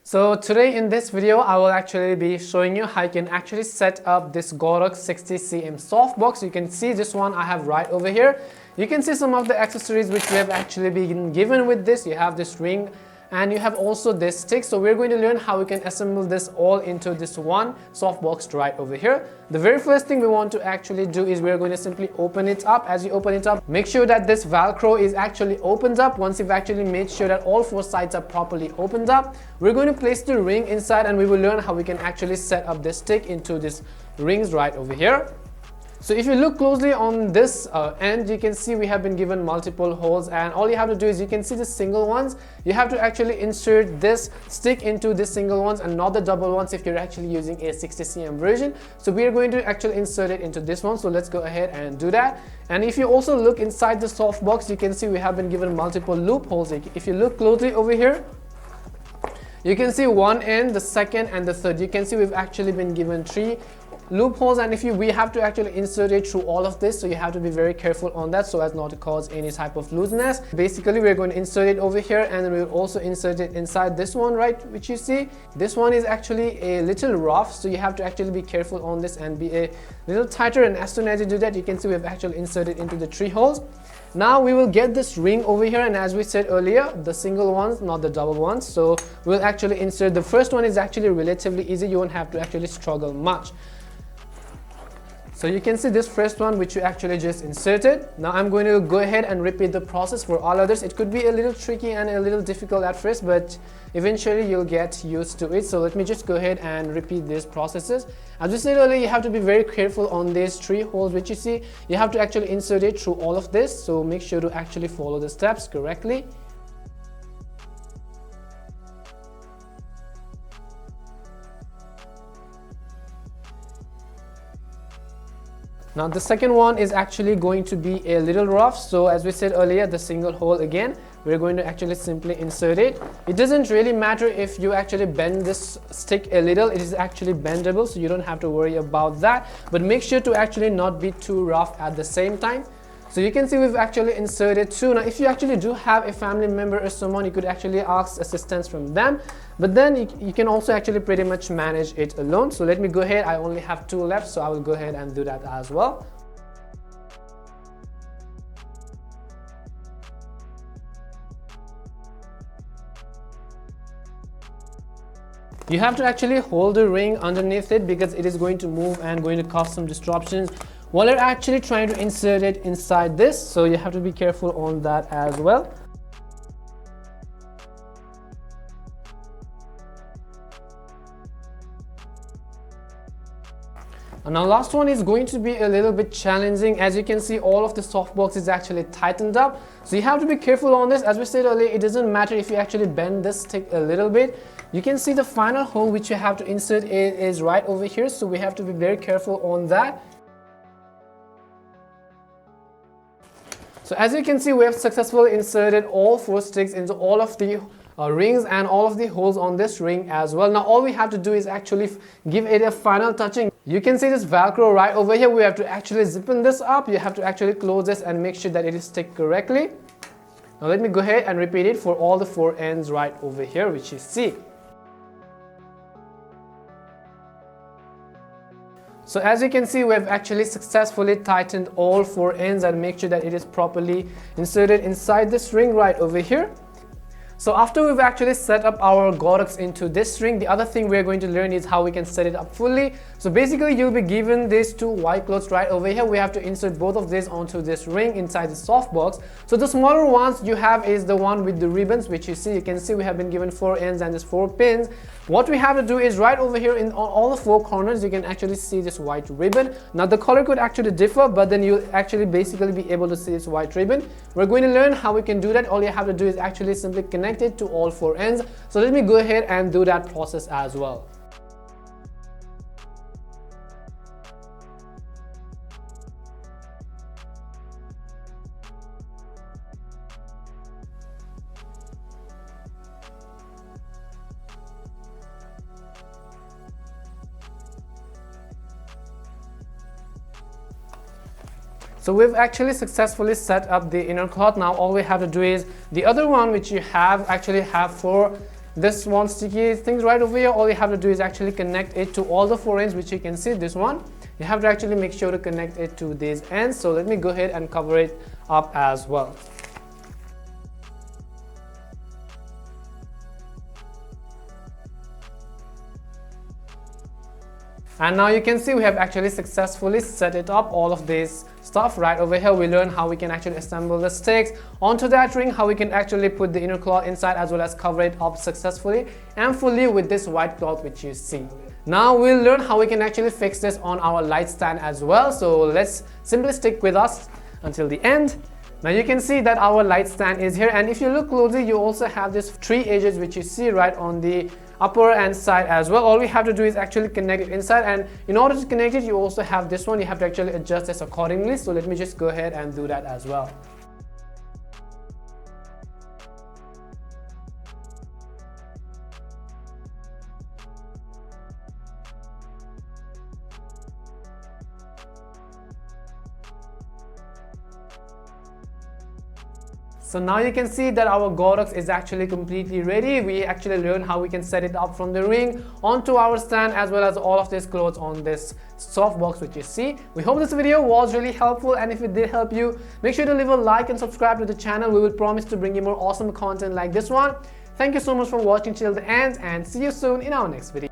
So today in this video, I will actually be showing you how you can actually set up this Godox 60cm softbox. You can see this one I have right over here. You can see some of the accessories which we have actually been given with this. You have this ring and you have also this stick. So we're going to learn how we can assemble this all into this one softbox right over here. The very first thing we want to actually do is we're going to simply open it up. As you open it up, make sure that this Velcro is actually opened up. Once you've actually made sure that all four sides are properly opened up, we're going to place the ring inside and we will learn how we can actually set up this stick into these rings right over here. So if you look closely on this end, you can see we have been given multiple holes, and all you have to do is you can see the single ones. You have to actually insert this stick into the single ones and not the double ones if you're actually using a 60cm version. So we are going to actually insert it into this one. So let's go ahead and do that. And if you also look inside the softbox, you can see we have been given multiple loopholes. If you look closely over here, you can see one end, the second and the third. You can see we've actually been given 3 loopholes, and we have to actually insert it through all of this, so you have to be very careful on that so as not to cause any type of looseness. Basically, we're going to insert it over here, and then we'll also insert it inside this one, right, which you see. This one is actually a little rough, so you have to actually be careful on this and be a little tighter, and as soon as you do that, you can see we've actually inserted into the 3 holes. Now we will get this ring over here, and as we said earlier, the single ones, not the double ones. So we'll actually insert. The first one is actually relatively easy. You won't have to actually struggle much. So you can see this first one which you actually just inserted. Now I'm going to go ahead and repeat the process for all others. It could be a little tricky and a little difficult at first, but eventually you'll get used to it. So let me just go ahead and repeat these processes. As we said earlier, you have to be very careful on these 3 holes which you see. You have to actually insert it through all of this, so make sure to actually follow the steps correctly. Now the second one is actually going to be a little rough, so as we said earlier, the single hole again, we're going to actually simply insert it. It doesn't really matter if you actually bend this stick a little, it is actually bendable, so you don't have to worry about that, but make sure to actually not be too rough at the same time. So you can see we've actually inserted 2. Now if you actually do have a family member or someone, you could actually ask assistance from them, but then you can also actually pretty much manage it alone. So let me go ahead, I only have 2 left, so I will go ahead and do that as well. You have to actually hold the ring underneath it because it is going to move and going to cause some disruptions while you're actually trying to insert it inside this, so you have to be careful on that as well. And now last one is going to be a little bit challenging. As you can see, all of the softbox is actually tightened up, so you have to be careful on this. As we said earlier, it doesn't matter if you actually bend this stick a little bit. You can see the final hole which you have to insert is right over here, so we have to be very careful on that. So as you can see, we have successfully inserted all 4 sticks into all of the rings and all of the holes on this ring as well. Now all we have to do is actually give it a final touching. You can see this Velcro right over here. We have to actually zip this up. You have to actually close this and make sure that it is stick correctly. Now let me go ahead and repeat it for all the 4 ends right over here, which you see. So as you can see, we have actually successfully tightened all 4 ends and make sure that it is properly inserted inside this ring right over here. So after we've actually set up our Godox into this ring, the other thing we're going to learn is how we can set it up fully. So basically you'll be given these 2 white cloths right over here. We have to insert both of these onto this ring inside the softbox. So the smaller ones you have is the one with the ribbons, which you see. You can see we have been given 4 ends and there's 4 pins. What we have to do is right over here in all the 4 corners, you can actually see this white ribbon. Now the color could actually differ, but then you'll actually basically be able to see this white ribbon. We're going to learn how we can do that. All you have to do is actually simply connect it to all 4 ends. So let me go ahead and do that process as well. So we've actually successfully set up the inner cloth. Now all we have to do is the other one which you actually have 4 this one sticky things right over here, all you have to do is actually connect it to all the four ends, which you can see this one. You have to actually make sure to connect it to these ends. So let me go ahead and cover it up as well. And now you can see we have actually successfully set it up, all of this stuff right over here. We learned how we can actually assemble the sticks onto that ring, how we can actually put the inner cloth inside, as well as cover it up successfully and fully with this white cloth which you see. Now we'll learn how we can actually fix this on our light stand as well. So let's simply stick with us until the end. Now you can see that our light stand is here, and if you look closely, you also have these three edges which you see right on the upper and side as well. All we have to do is actually connect it inside, and in order to connect it, you also have this one. You have to actually adjust this accordingly. So let me just go ahead and do that as well. So now you can see that our Godox is actually completely ready. We actually learned how we can set it up from the ring onto our stand, as well as all of these clothes on this softbox which you see. We hope this video was really helpful, and if it did help you, make sure to leave a like and subscribe to the channel. We will promise to bring you more awesome content like this one. Thank you so much for watching till the end, and see you soon in our next video.